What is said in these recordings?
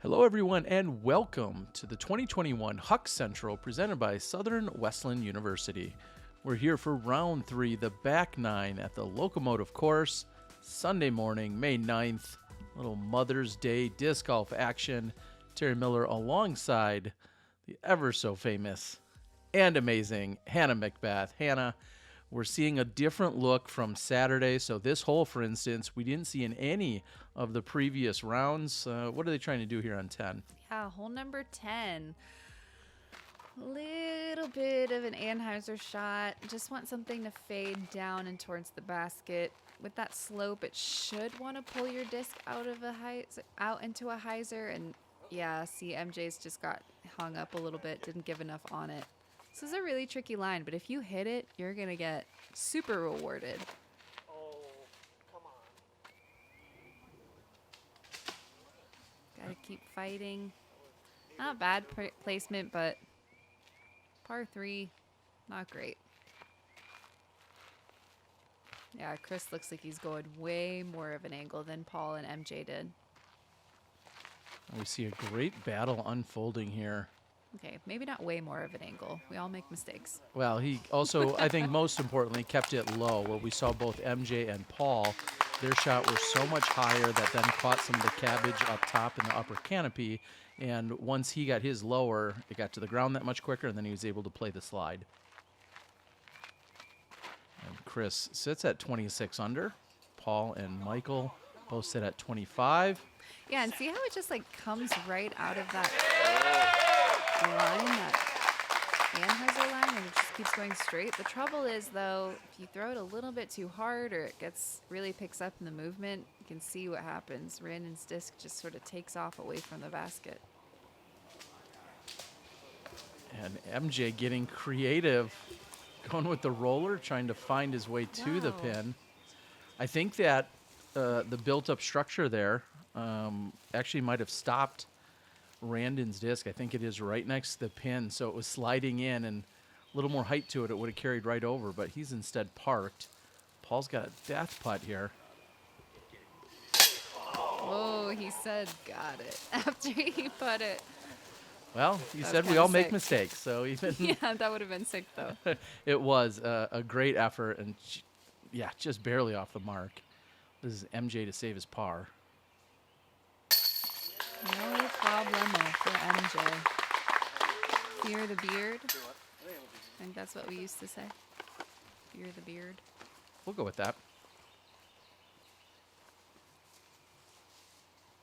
Hello, everyone, and welcome to the 2021 Huck Central presented by Southern Wesleyan University. We're here for round 3, the back 9 at the Locomotive Course, Sunday morning, May 9th. Little Mother's Day disc golf action. Terry Miller alongside the ever so famous and amazing Hannah McBeth. Hannah, we're seeing a different look from Saturday. So this hole, for instance, we didn't see in any of the previous rounds. What are they trying to do here on 10? Yeah, hole number 10. Little bit of an Anheuser shot. Just want something to fade down and towards the basket. With that slope, it should want to pull your disc out into a hyzer. And yeah, see, MJ's just got hung up a little bit. Didn't give enough on it. This is a really tricky line, but if you hit it, you're going to get super rewarded. Oh, come on. Got to keep fighting. Not bad placement, but par 3, not great. Yeah, Chris looks like he's going way more of an angle than Paul and MJ did. We see a great battle unfolding here. Okay, maybe not way more of an angle. We all make mistakes. Well, he also, I think most importantly, kept it low, where we saw both MJ and Paul. Their shot was so much higher that then caught some of the cabbage up top in the upper canopy. And once he got his lower, it got to the ground that much quicker, and then he was able to play the slide. And Chris sits at 26 under. Paul and Michael both sit at 25. Yeah, and see how it just like comes right out of that line, that Anheuser line, and it just keeps going straight. The trouble is, though, if you throw it a little bit too hard or it really picks up in the movement, you can see what happens. Randon's disc just sort of takes off away from the basket. And MJ getting creative, going with the roller, trying to find his way to the pin. I think that the built-up structure there actually might have stopped Randon's disc. I think it is right next to the pin, so it was sliding in, and a little more height to it, it would have carried right over, but he's instead parked. Paul's got a death putt here. Oh, he said got it after he put it. Well, he said we kinda all make sick. mistakes, so even Yeah, that would have been sick, though. it was a great effort, and yeah, just barely off the mark. This is MJ to save his par. No problemo for MJ. Fear the beard. I think that's what we used to say. Fear the beard. We'll go with that.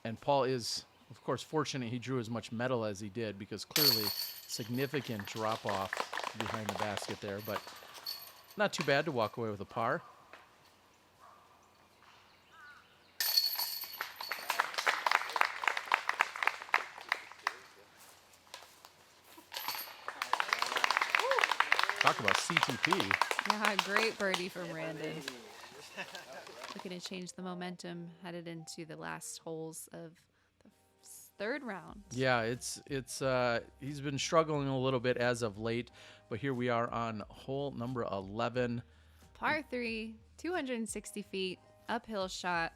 And Paul is, of course, fortunate he drew as much metal as he did, because clearly significant drop off behind the basket there, but not too bad to walk away with a par. Talk about CTP. Yeah, great birdie from Randon. Looking to change the momentum headed into the last holes of the third round. Yeah, it's he's been struggling a little bit as of late, but here we are on hole number 11. Par 3, 260 feet, uphill shot.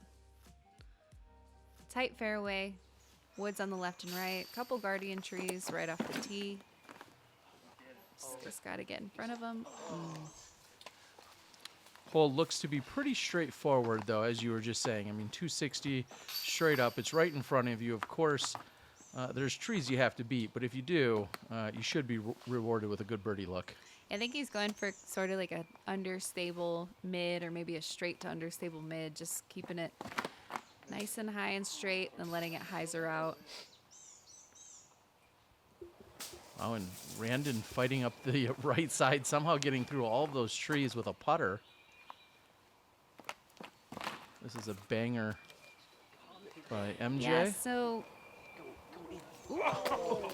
Tight fairway, woods on the left and right, couple guardian trees right off the tee. Just got to get in front of them. Hole looks to be pretty straightforward, though, as you were just saying. I mean, 260 straight up. It's right in front of you. Of course, there's trees you have to beat, but if you do, you should be rewarded with a good birdie look. I think he's going for sort of like an understable mid, or maybe a straight to understable mid, just keeping it nice and high and straight and letting it hyzer out. Oh, and Randon fighting up the right side, somehow getting through all of those trees with a putter. This is a banger by MJ. Yeah, so that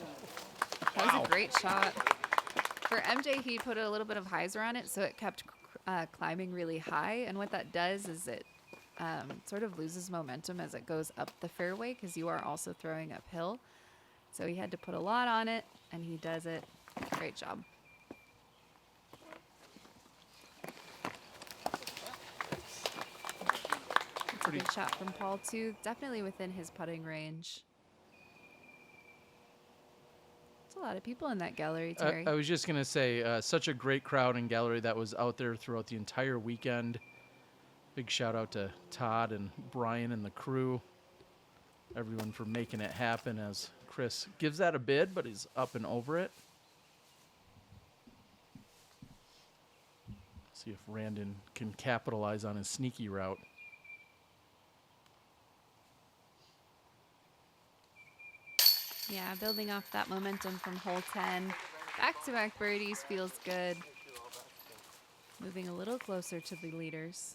was a great shot. For MJ, he put a little bit of hyzer on it, so it kept climbing really high. And what that does is it sort of loses momentum as it goes up the fairway, because you are also throwing uphill. So he had to put a lot on it, and he does it. Great job. It's a good shot from Paul, too. Definitely within his putting range. It's a lot of people in that gallery, I Terry. was just going to say, such a great crowd and gallery that was out there throughout the entire weekend. Big shout out to Todd and Brian and the crew. Everyone for making it happen as Chris gives that a bid, but he's up and over it. See if Randon can capitalize on his sneaky route. Yeah, building off that momentum from hole 10. Back-to-back birdies feels good. Moving a little closer to the leaders.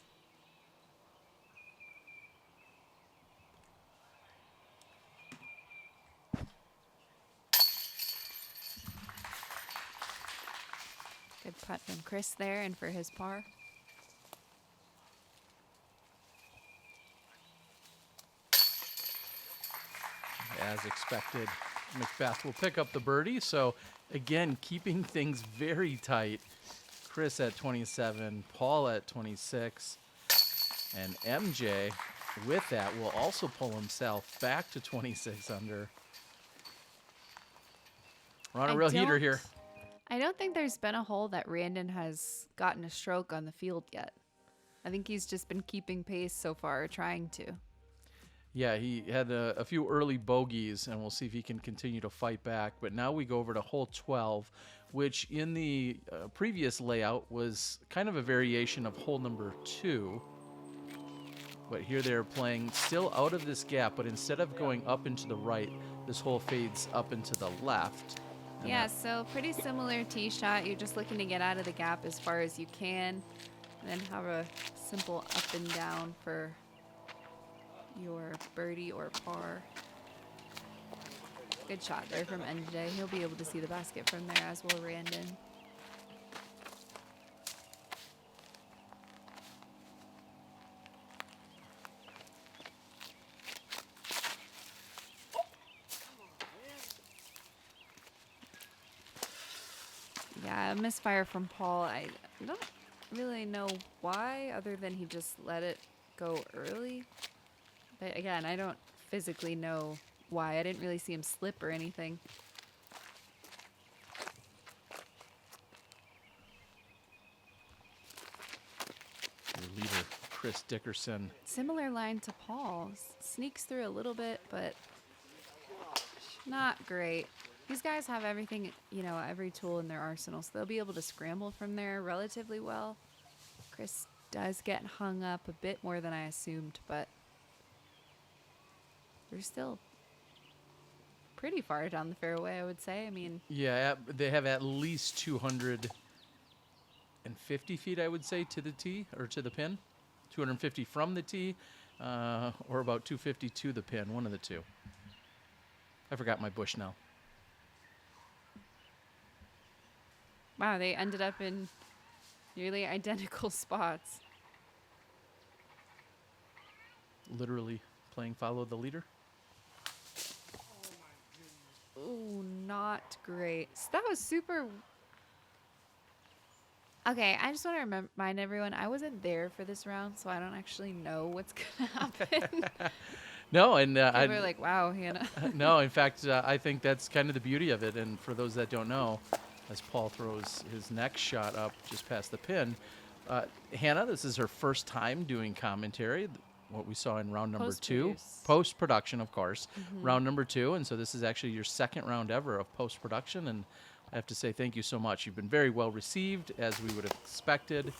Good putt from Chris there and for his par. As expected, McBeth will pick up the birdie. So, again, keeping things very tight. Chris at 27, Paul at 26, and MJ with that will also pull himself back to 26 under. We're on a real heater here. I don't think there's been a hole that Randon has gotten a stroke on the field yet. I think he's just been keeping pace so far, trying to. Yeah, he had a few early bogeys, and we'll see if he can continue to fight back. But now we go over to hole 12, which in the previous layout was kind of a variation of hole number 2. But here they're playing still out of this gap, but instead of going up and to the right, this hole fades up and to the left. And Yeah, so pretty similar tee shot. You're just looking to get out of the gap as far as you can, and then have a simple up and down for your birdie or par. Good shot there from NJ. He'll be able to see the basket from there, as will Randon. Yeah, a misfire from Paul. I don't really know why, other than he just let it go early. But again, I don't physically know why. I didn't really see him slip or anything. your leader, Chris Dickerson. Similar line to Paul. Sneaks through a little bit, but not great. These guys have everything, you know, every tool in their arsenal, so they'll be able to scramble from there relatively well. Chris does get hung up a bit more than I assumed, but they're still pretty far down the fairway, I would say. I mean, Yeah, they have at least 250 feet, I would say, to the tee or to the pin. 250 from the tee, or about 250 to the pin, one of the two. I forgot my bush now. wow, they ended up in nearly identical spots. Literally playing follow the leader. Ooh, not great. So that was super. Okay, I just want to remind everyone I wasn't there for this round, so I don't actually know what's gonna happen. No, and People are like, "Wow, Hannah." no, in fact, I think that's kind of the beauty of it. And for those that don't know, as Paul throws his next shot up just past the pin, Hannah, this is her first time doing commentary. What we saw in round number 2, post-production, of course, round number 2, and so this is actually your second round ever of post-production, and I have to say thank you so much. You've been very well received, as we would have expected.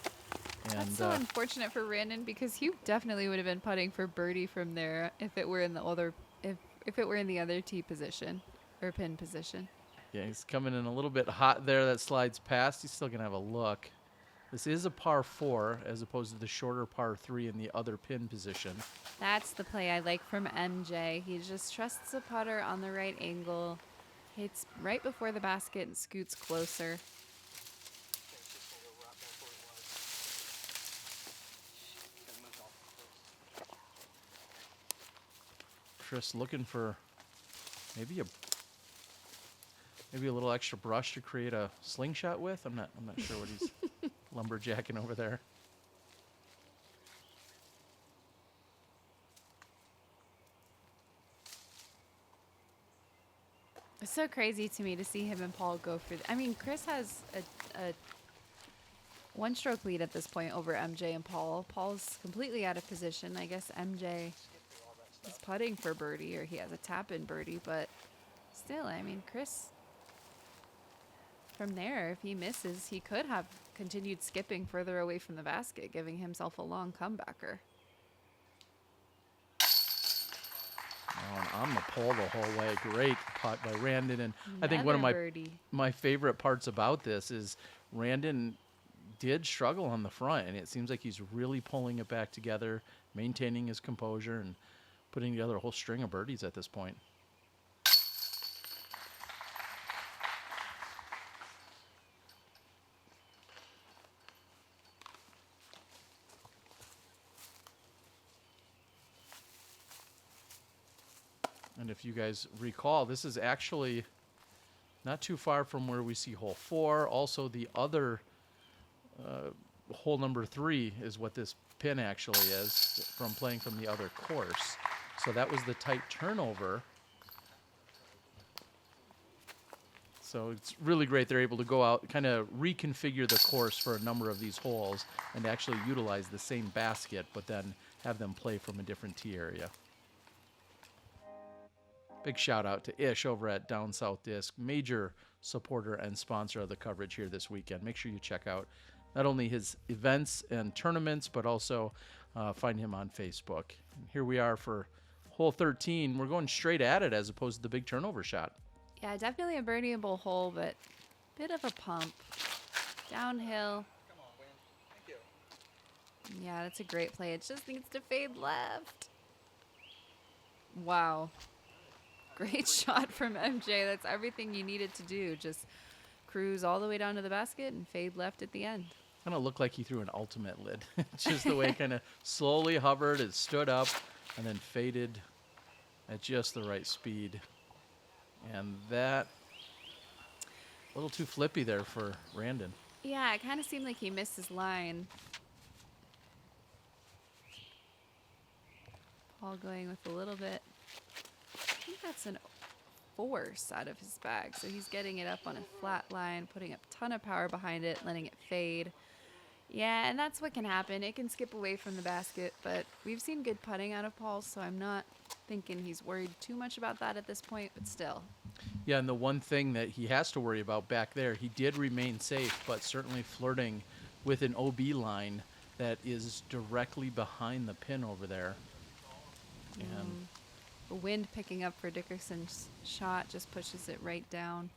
And That's so unfortunate for Randon, because he definitely would have been putting for birdie from there if it were in the other if it were in the other tee position or pin position. yeah, he's coming in a little bit hot there. That slides past. He's still gonna have a look. This is a par 4 as opposed to the shorter par 3 in the other pin position. That's the play I like from MJ. He just trusts the putter on the right angle, hits right before the basket and scoots closer. Chris looking for maybe a little extra brush to create a slingshot with. I'm not sure what he's lumberjacking over there. It's so crazy to me to see him and Paul go for. I mean, Chris has a one-stroke lead at this point over MJ and Paul. Paul's completely out of position. I guess MJ is putting for birdie, or he has a tap-in birdie, but still, I mean, Chris, from there, if he misses, he could have continued skipping further away from the basket, giving himself a long comebacker. On the pole the whole way. Great putt by Randon. And I think one of Another birdie. my favorite parts about this is Randon did struggle on the front, and it seems like he's really pulling it back together, maintaining his composure, and putting together a whole string of birdies at this point. And if you guys recall, this is actually not too far from where we see hole 4. Also, the other hole number 3 is what this pin actually is from playing from the other course. So that was the tight turnover. So it's really great they're able to go out, kind of reconfigure the course for a number of these holes and actually utilize the same basket, but then have them play from a different tee area. Big shout out to Ish over at Down South Disc, major supporter and sponsor of the coverage here this weekend. Make sure you check out not only his events and tournaments, but also find him on Facebook. And here we are for hole 13. We're going straight at it as opposed to the big turnover shot. Yeah, definitely a birdieable hole, but bit of a pump. Downhill. Come on, Wayne. Thank you. Yeah, that's a great play. It just needs to fade left. Wow. Great shot from MJ. That's everything you needed to do. Just cruise all the way down to the basket and fade left at the end. Kind of looked like he threw an ultimate lid. Just the way it kind of slowly hovered, it stood up, and then faded at just the right speed. And that, a little too flippy there for Randon. Yeah, it kind of seemed like he missed his line. Paul going with a little bit. I think that's an force out of his bag. So he's getting it up on a flat line, putting a ton of power behind it, letting it fade. Yeah, and that's what can happen. It can skip away from the basket, but we've seen good putting out of Paul, so I'm not thinking he's worried too much about that at this point, but still. Yeah, and the one thing that he has to worry about back there, he did remain safe, but certainly flirting with an OB line that is directly behind the pin over there. And The wind picking up for Dickerson's shot just pushes it right down.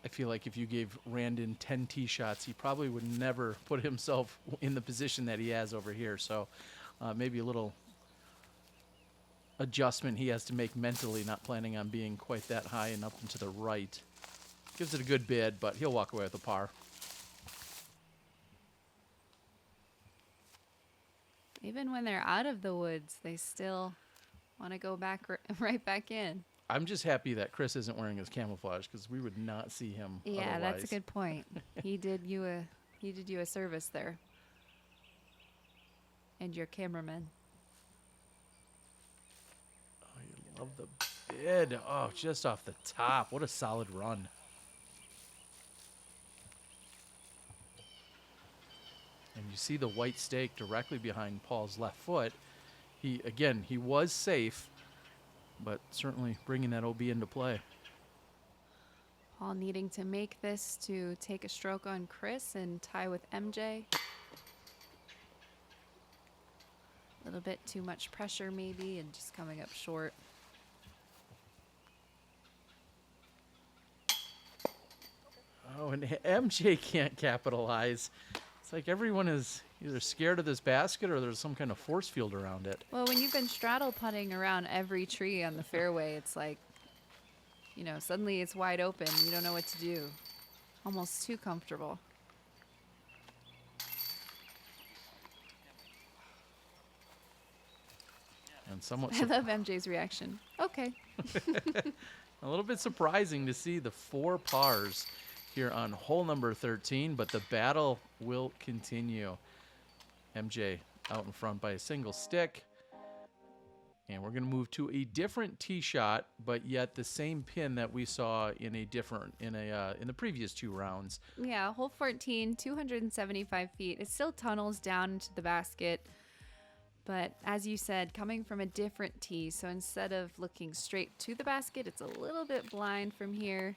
I feel like if you gave Randon 10 tee shots, he probably would never put himself in the position that he has over here. So maybe a little adjustment he has to make mentally, not planning on being quite that high and up and to the right. Gives it a good bid, but he'll walk away with a par. Even when they're out of the woods, they still want to go back right back in. I'm just happy that Chris isn't wearing his camouflage because we would not see him. Yeah, otherwise. that's a good point. He did you a service there. And your cameraman. Oh, you love the bid. Oh, just off the top. What a solid run. And you see the white stake directly behind Paul's left foot. He was safe, but certainly bringing that OB into play. Paul needing to make this to take a stroke on Chris and tie with MJ. A little bit too much pressure maybe and just coming up short. Oh, and MJ can't capitalize. It's like everyone is either scared of this basket or there's some kind of force field around it. Well, when you've been straddle putting around every tree on the fairway, it's like, suddenly it's wide open. You don't know what to do. Almost too comfortable. And somewhat I love MJ's reaction. Okay. a little bit surprising to see the 4 pars here on hole number 13, but the battle will continue. MJ out in front by a single stick. And we're going to move to a different tee shot, but yet the same pin that we saw in the previous 2 rounds. Yeah, hole 14, 275 feet. It still tunnels down into the basket. But as you said, coming from a different tee, so instead of looking straight to the basket, it's a little bit blind from here.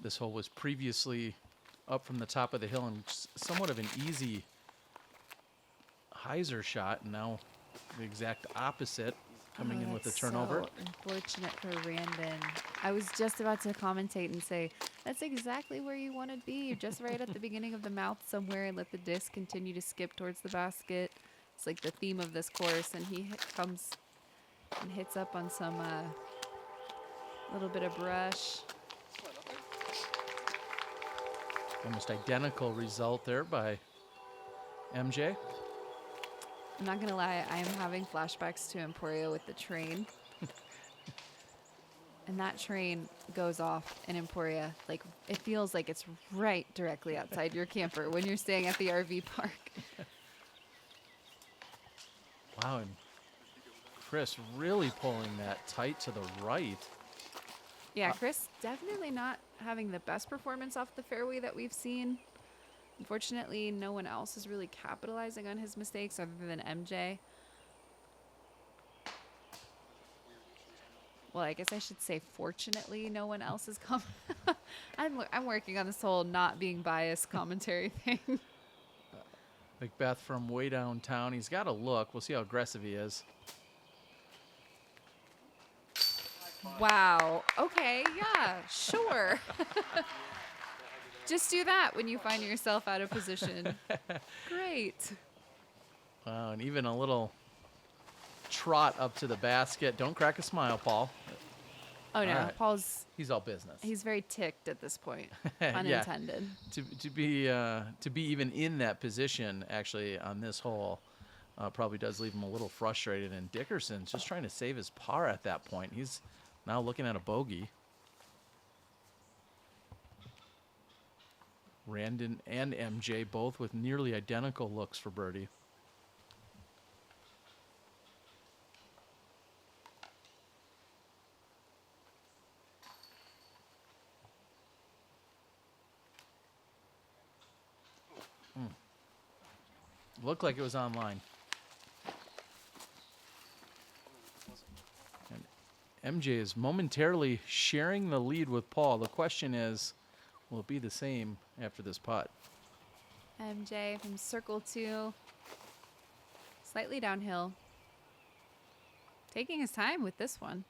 This hole was previously up from the top of the hill and somewhat of an easy hyzer shot, and now the exact opposite, coming in with the turnover. So unfortunate for Randon. I was just about to commentate and say, that's exactly where you want to be. You're just right at the beginning of the mouth somewhere, and let the disc continue to skip towards the basket. It's like the theme of this course, and he comes and hits up on some little bit of brush. Almost identical result there by MJ. I'm not going to lie, I am having flashbacks to Emporia with the train. And that train goes off in Emporia. Like, it feels like it's right directly outside your camper when you're staying at the RV park. Wow, and Chris really pulling that tight to the right. Yeah, Chris definitely not having the best performance off the fairway that we've seen. Unfortunately, no one else is really capitalizing on his mistakes other than MJ. Well, I guess I should say fortunately no one else is I'm working on this whole not being biased commentary thing. McBeth from way downtown. He's got a look. We'll see how aggressive he is. Wow. Okay, yeah, sure. Just do that when you find yourself out of position. Great. Wow, and even a little trot up to the basket. Don't crack a smile, Paul. Oh, no. All right. He's all business. He's very ticked at this point. Yeah. Unintended. To be even in that position, actually, on this hole, probably does leave him a little frustrated. And Dickerson's just trying to save his par at that point. He's now looking at a bogey. Randon and MJ both with nearly identical looks for birdie. Looked like it was online. And MJ is momentarily sharing the lead with Paul. The question is, will it be the same after this putt? MJ from circle 2. Slightly downhill. Taking his time with this one.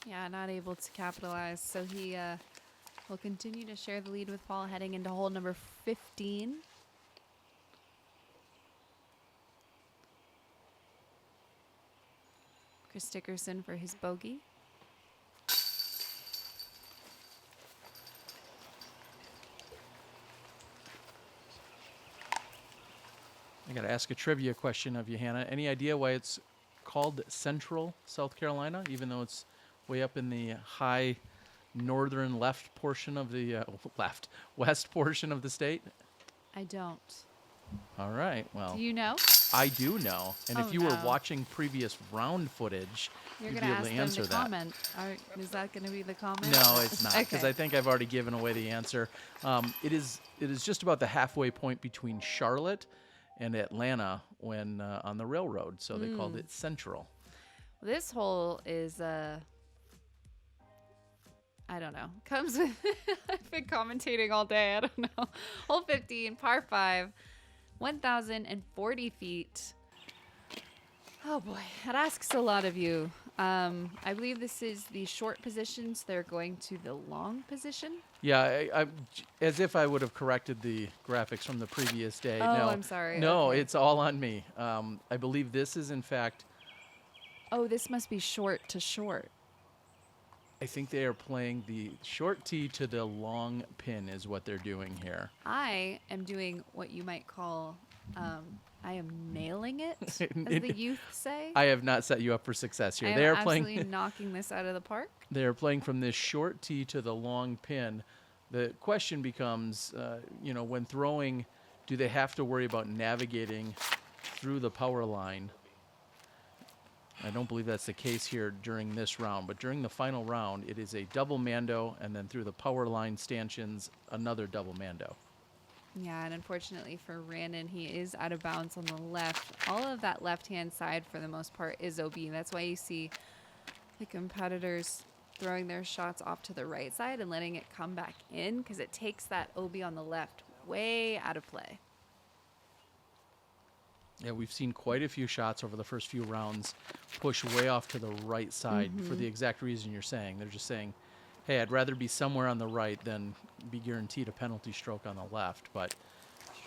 Yeah, not able to capitalize. So he will continue to share the lead with Paul heading into hole number 15. Chris Dickerson for his bogey. I got to ask a trivia question of you, Hannah. Any idea why it's called Central South Carolina, even though it's way up in the high northern left portion of the west portion of the state? I don't. All right. Well, Do you know? I do know. And Oh, if you were no. watching previous round footage, You're you'd going be to able ask to them answer to that. comment. Is that going to be the comment? No, it's not, because Okay. I think I've already given away the answer. It is just about the halfway point between Charlotte and Atlanta when on the railroad, so they called it Central. This hole is, I don't know. Comes with, I've been commentating all day. I don't know. Hole 15, par 5, 1,040 feet. Oh boy, that asks a lot of you. I believe this is the short positions. They're going to the long position. Yeah, I as if I would have corrected the graphics from the previous day. Oh, No, I'm sorry. No, Okay. it's all on me. I believe this is, in fact, Oh, this must be short to short. I think they are playing the short tee to the long pin is what they're doing here. I am doing what you might call, I am nailing it, as the youth say. I have not set you up for success here. I am They are absolutely playing. knocking this out of the park. They are playing from this short tee to the long pin. The question becomes, when throwing, do they have to worry about navigating through the power line? I don't believe that's the case here during this round, but during the final round, it is a double mando, and then through the power line stanchions, another double mando. Yeah, and unfortunately for Randon, he is out of bounds on the left. All of that left-hand side, for the most part, is OB. That's why you see the competitors throwing their shots off to the right side and letting it come back in, because it takes that OB on the left way out of play. Yeah, we've seen quite a few shots over the first few rounds push way off to the right side for the exact reason you're saying. They're just saying, hey, I'd rather be somewhere on the right than be guaranteed a penalty stroke on the left. But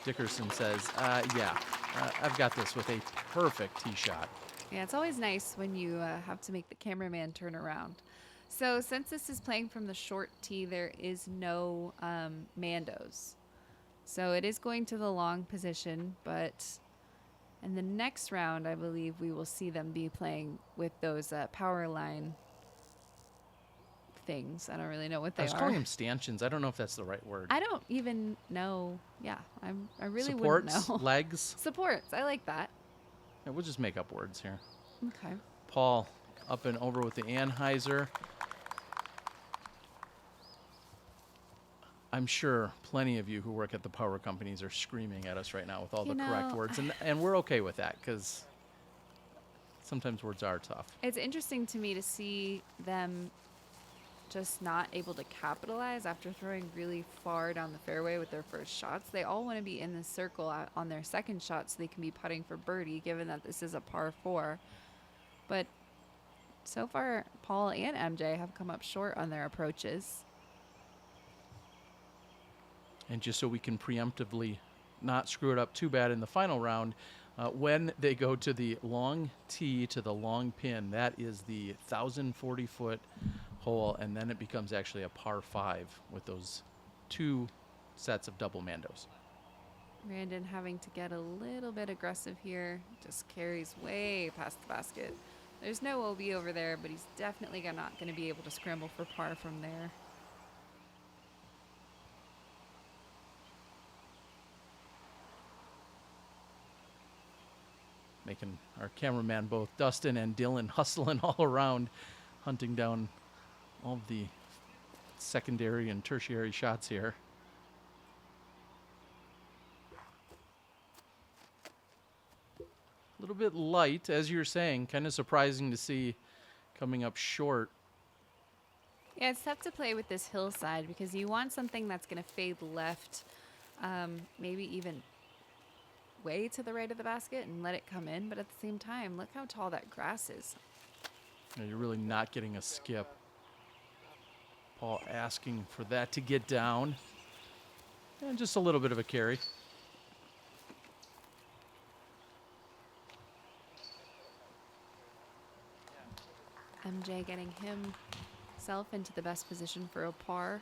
Dickerson says, I've got this with a perfect tee shot. Yeah, it's always nice when you have to make the cameraman turn around. So since this is playing from the short tee, there is no mandos. So it is going to the long position, but in the next round, I believe we will see them be playing with those power line things. I don't really know what they are. I was calling them stanchions. I don't know if that's the right word. I don't even know. Yeah, I really Supports, wouldn't know. legs. Supports. I like that. Yeah, we'll just make up words here. Okay. Paul up and over with the Anheuser. I'm sure plenty of you who work at the power companies are screaming at us right now with all the correct words, and we're okay with that because sometimes words are tough. It's interesting to me to see them just not able to capitalize after throwing really far down the fairway with their first shots. They all want to be in the circle on their second shot so they can be putting for birdie, given that this is a par 4. But so far, Paul and MJ have come up short on their approaches. And just so we can preemptively not screw it up too bad in the final round, when they go to the long tee to the long pin, that is the 1,040-foot hole, and then it becomes actually a par 5 with those 2 sets of double mandos. Randon having to get a little bit aggressive here, just carries way past the basket. There's no OB over there, but he's definitely not going to be able to scramble for par from there. Making our cameraman, both Dustin and Dylan, hustling all around, hunting down all of the secondary and tertiary shots here. A little bit light, as you're saying, kind of surprising to see coming up short. Yeah, it's tough to play with this hillside because you want something that's going to fade left, maybe even way to the right of the basket and let it come in. But at the same time, look how tall that grass is. You're really not getting a skip. Paul asking for that to get down. And just a little bit of a carry. MJ getting himself into the best position for a par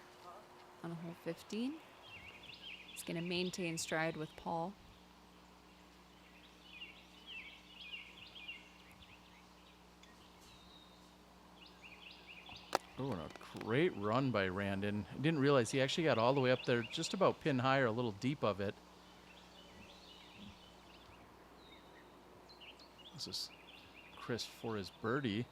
on hole 15. He's going to maintain stride with Paul. Oh, and a great run by Randon. I didn't realize he actually got all the way up there, just about pin high or a little deep of it. This is Chris for his birdie.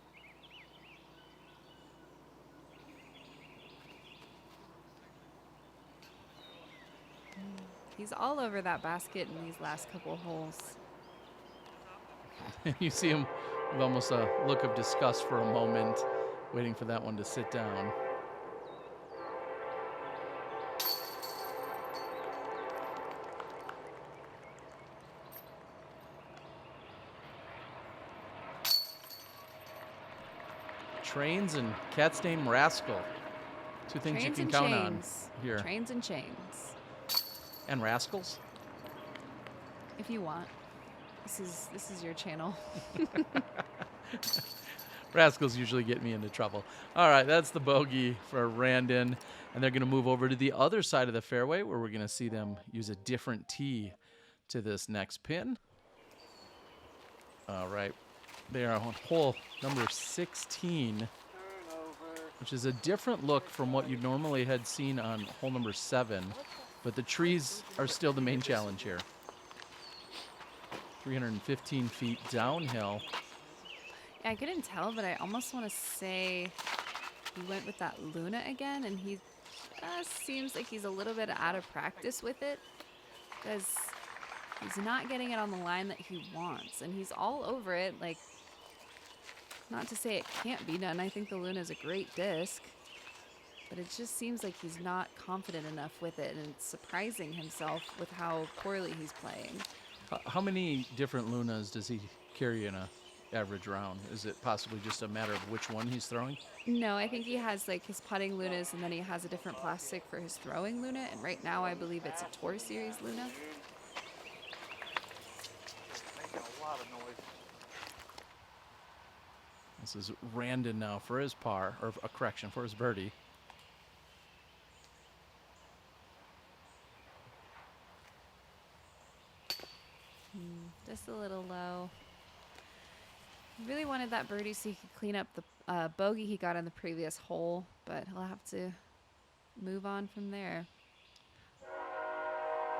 He's all over that basket in these last couple of holes. You see him with almost a look of disgust for a moment, waiting for that one to sit down. Trains and cat's name Rascal. 2 things Trains you can and count chains. on here. Trains and chains. And rascals? If you want. This is your channel. Rascals usually get me into trouble. All right, that's the bogey for Randon. And they're going to move over to the other side of the fairway where we're going to see them use a different tee to this next pin. All right. They are on hole number 16, which is a different look from what you normally had seen on hole number 7. But the trees are still the main challenge here. 315 feet downhill. Yeah, I couldn't tell, but I almost want to say he went with that Luna again, and he seems like he's a little bit out of practice with it because he's not getting it on the line that he wants, and he's all over it. Like, not to say it can't be done. I think the Luna's a great disc, but it just seems like he's not confident enough with it, and it's surprising himself with how poorly he's playing. How many different Lunas does he carry in a average round? Is it possibly just a matter of which one he's throwing? No, I think he has like his putting Lunas, and then he has a different plastic for his throwing Luna, and right now I believe it's a Tour Series Luna. Making a lot of noise. This is Randon now for his par, or a correction, for his birdie. Just a little low. Really wanted that birdie so he could clean up the bogey he got on the previous hole, but he'll have to move on from there.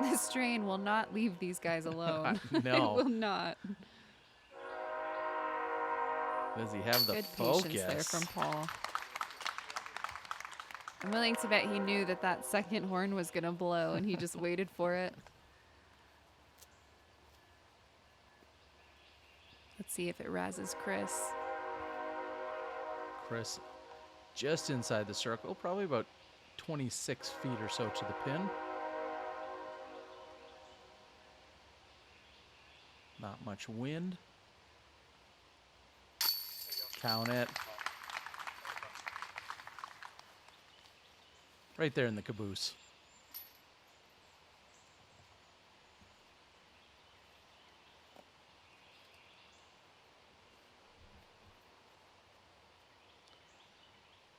The strain will not leave these guys alone. No. It will not. Does he have the Good focus? patience there from Paul. I'm willing to bet he knew that that second horn was going to blow, and he just waited for it. Let's see if it razzes Chris. Chris just inside the circle, probably about 26 feet or so to the pin. Not much wind. Count it. Right there in the caboose.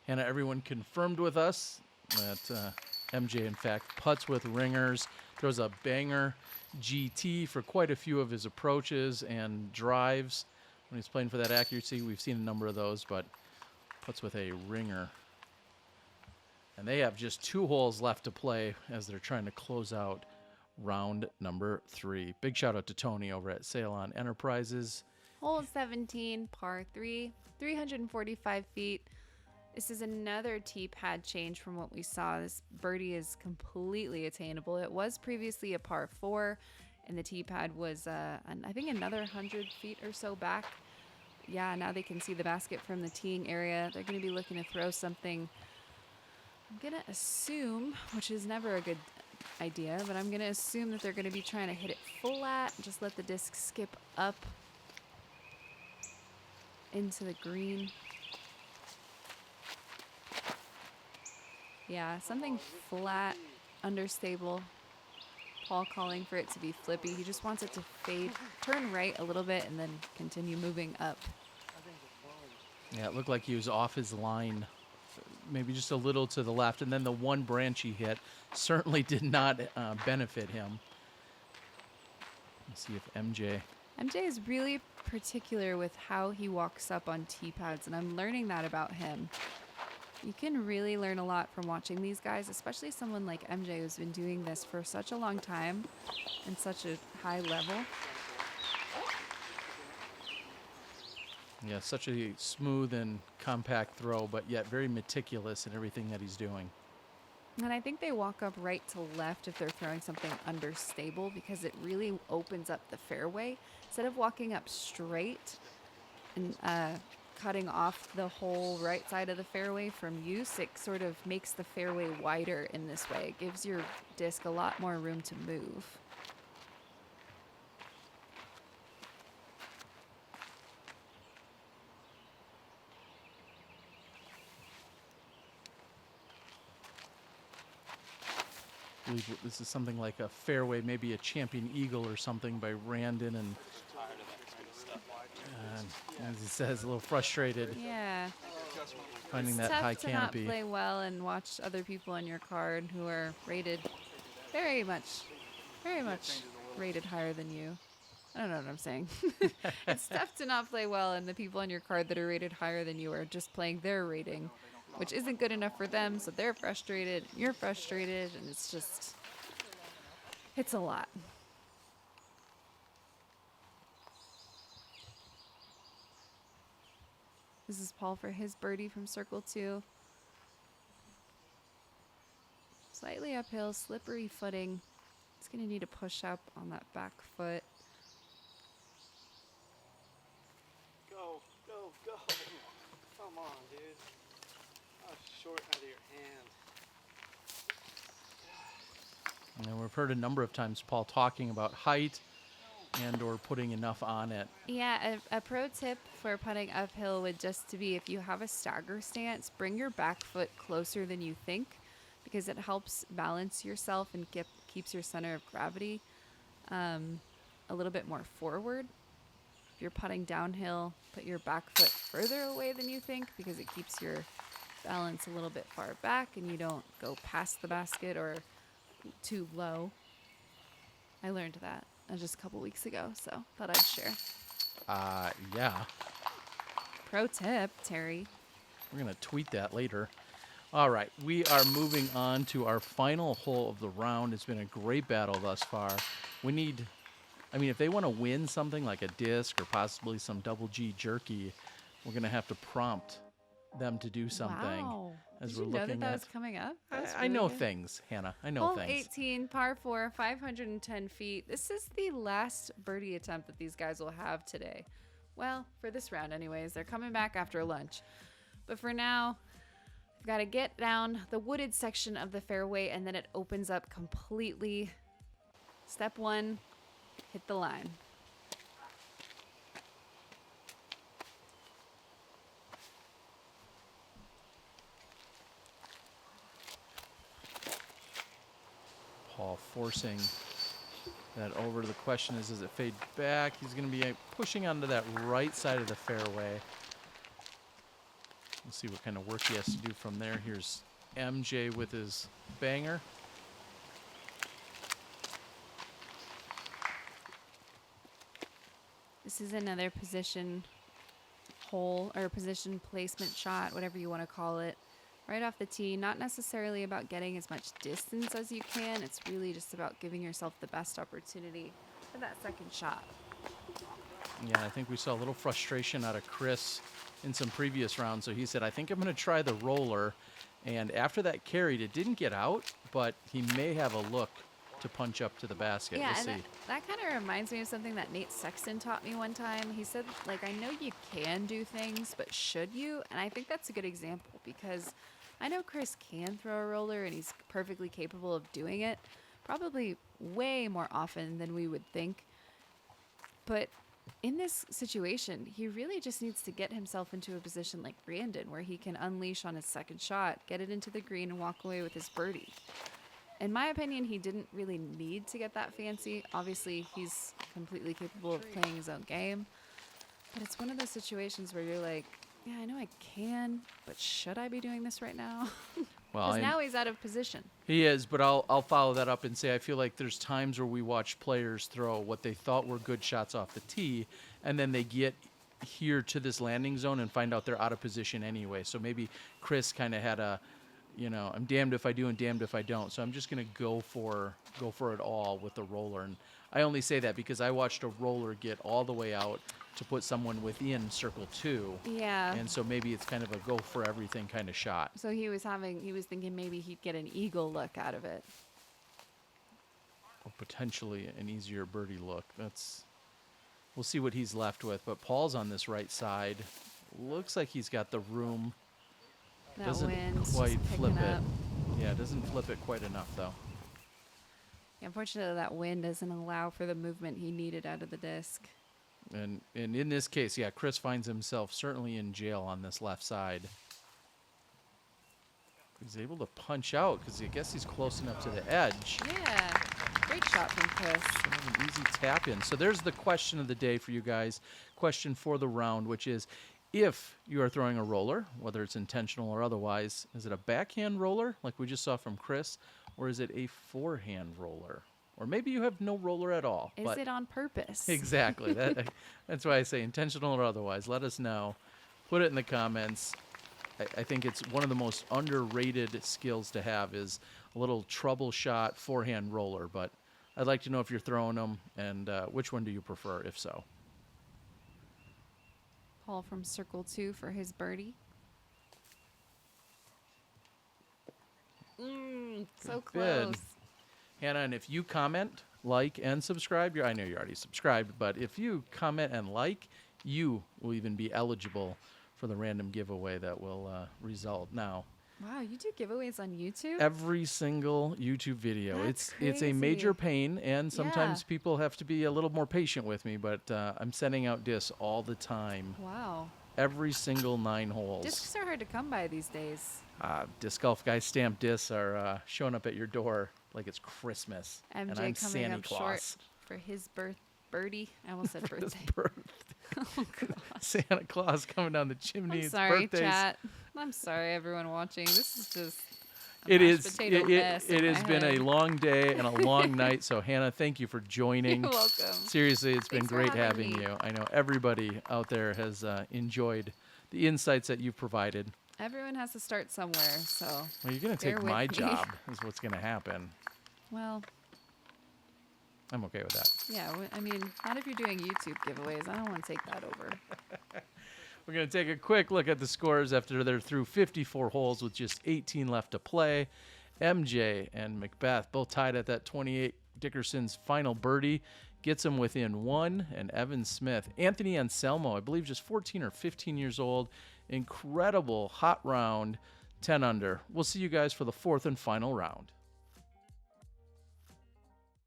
Hannah, everyone confirmed with us that MJ, in fact, putts with ringers, throws a banger GT for quite a few of his approaches and drives. When he's playing for that accuracy, we've seen a number of those, but putts with a ringer. And they have just 2 holes left to play as they're trying to close out round number 3. Big shout out to Tony over at Ceylon Enterprises. Hole 17, par 3, 345 feet. This is another tee pad change from what we saw. This birdie is completely attainable. It was previously a par 4, and the tee pad was, I think, another 100 feet or so back. Yeah, now they can see the basket from the teeing area. They're going to be looking to throw something, I'm going to assume, which is never a good idea, but I'm going to assume that they're going to be trying to hit it flat, just let the disc skip up into the green. Yeah, something flat, understable. Paul calling for it to be flippy. He just wants it to fade, turn right a little bit, and then continue moving up. Yeah, it looked like he was off his line, maybe just a little to the left, and then the one branch he hit certainly did not benefit him. Let's see if MJ is really particular with how he walks up on tee pads, and I'm learning that about him. You can really learn a lot from watching these guys, especially someone like MJ who's been doing this for such a long time and such a high level. Yeah, such a smooth and compact throw, but yet very meticulous in everything that he's doing. And I think they walk up right to left if they're throwing something understable because it really opens up the fairway. Instead of walking up straight and cutting off the whole right side of the fairway from use, it sort of makes the fairway wider in this way. It gives your disc a lot more room to move. I believe this is something like a fairway, maybe a champion eagle or something by Randon, and As he says, a little frustrated Yeah. finding It's that tough high to not canopy. play well and watch other people on your card who are rated very much rated higher than you. I don't know what I'm saying. It's tough to not play well and the people on your card that are rated higher than you are just playing their rating, which isn't good enough for them, so they're frustrated, you're frustrated, and it's a lot. This is Paul for his birdie from circle 2. Slightly uphill, slippery footing. He's going to need to push up on that back foot. Go, go, go. Come on, dude. Oh, short out of your hand. And we've heard a number of times Paul talking about height and or putting enough on it. Yeah, a pro tip for putting uphill would just to be if you have a stagger stance, bring your back foot closer than you think because it helps balance yourself and keeps your center of gravity a little bit more forward. If you're putting downhill, put your back foot further away than you think because it keeps your balance a little bit far back and you don't go past the basket or too low. I learned that just a couple weeks ago, so thought I'd share. Yeah, Pro tip, Terry. we're going to tweet that later. All right, we are moving on to our final hole of the round. It's been a great battle thus far. We need, if they want to win something like a disc or possibly some double G jerky, we're going to have to prompt them to do something. Wow. As Did we're you know looking that at. was coming up? That was I really know good. things, Hannah. I know Hole things. 18, par 4, 510 feet. This is the last birdie attempt that these guys will have today. Well, for this round anyways. They're coming back after lunch. But for now, we've got to get down the wooded section of the fairway and then it opens up completely. Step 1, hit the line. Paul forcing that over. The question is, does it fade back? He's going to be pushing onto that right side of the fairway. We'll see what kind of work he has to do from there. Here's MJ with his banger. This is another position hole or position placement shot, whatever you want to call it. Right off the tee, not necessarily about getting as much distance as you can. It's really just about giving yourself the best opportunity for that second shot. Yeah, I think we saw a little frustration out of Chris in some previous rounds. So he said, I think I'm going to try the roller. And after that carried, it didn't get out, but he may have a look to punch up to the basket. Yeah, We'll and see. that kind of reminds me of something that Nate Sexton taught me one time. He said, I know you can do things, but should you? And I think that's a good example because I know Chris can throw a roller and he's perfectly capable of doing it, probably way more often than we would think. But in this situation, he really just needs to get himself into a position like Randon where he can unleash on his second shot, get it into the green, and walk away with his birdie. In my opinion, he didn't really need to get that fancy. Obviously, he's completely capable of playing his own game. But it's one of those situations where you're like, yeah, I know I can, but should I be doing this right now? Well, Because now he's out of position. he is, but I'll follow that up and say I feel like there's times where we watch players throw what they thought were good shots off the tee, and then they get here to this landing zone and find out they're out of position anyway. So maybe Chris kind of had a, I'm damned if I do and damned if I don't. So I'm just gonna go for it all with the roller. And I only say that because I watched a roller get all the way out to put someone within circle 2. Yeah. And so maybe it's kind of a go for everything kind of shot. So he was thinking maybe he'd get an eagle look out of it. Or potentially an easier birdie look. We'll see what he's left with. But Paul's on this right side. Looks like he's got the room. That Doesn't wind's quite just flip picking it. up. Yeah, doesn't flip it quite enough though. Yeah, unfortunately, that wind doesn't allow for the movement he needed out of the disc. And in this case, yeah, Chris finds himself certainly in jail on this left side. He's able to punch out because I guess he's close enough to the edge. Yeah. Great shot from Chris. An easy tap in. So there's the question of the day for you guys. Question for the round, which is, if you are throwing a roller, whether it's intentional or otherwise, is it a backhand roller like we just saw from Chris, or is it a forehand roller? Or maybe you have no roller at all. Is it on purpose? Exactly. That's why I say intentional or otherwise. Let us know. Put it in the comments. I think it's one of the most underrated skills to have is a little troubleshot forehand roller. But I'd like to know if you're throwing them and which one do you prefer, if so. Paul from Circle 2 for his birdie. So Good. close. Hannah, and if you comment, like, and subscribe, I know you're already subscribed, but if you comment and like, you will even be eligible for the random giveaway that will result now. Wow, you do giveaways on YouTube? Every single YouTube video. That's It's a major crazy. pain, and sometimes Yeah. people have to be a little more patient with me, but I'm sending out discs all the time. Wow. Every single 9 holes. Discs are hard to come by these days. Disc Golf Guy stamped discs are showing up at your door like it's Christmas. MJ and I'm coming Santa up Claus. short for his birdie. I almost said birthday. Oh, God. Santa Claus coming down the chimney. I'm It's sorry, birthdays. chat. I'm sorry, everyone watching. This is just a It mashed is. potato mess It in has my been a head. long day and a long night. So Hannah, thank you for joining. You're welcome. Seriously, it's been Thanks for great having having me. you. I know everybody out there has enjoyed the insights that you've provided. Everyone has to start somewhere, so Well, you're going to Bear take with my me. job is what's going to happen. well, I'm okay with that. yeah. I mean, not if you're doing YouTube giveaways. I don't want to take that over. We're going to take a quick look at the scores after they're through 54 holes with just 18 left to play. MJ and McBeth both tied at that 28. Dickerson's final birdie gets him within 1. And Evan Smith, Anthony Anselmo, I believe just 14 or 15 years old. Incredible hot round, 10 under. We'll see you guys for the 4th and final round.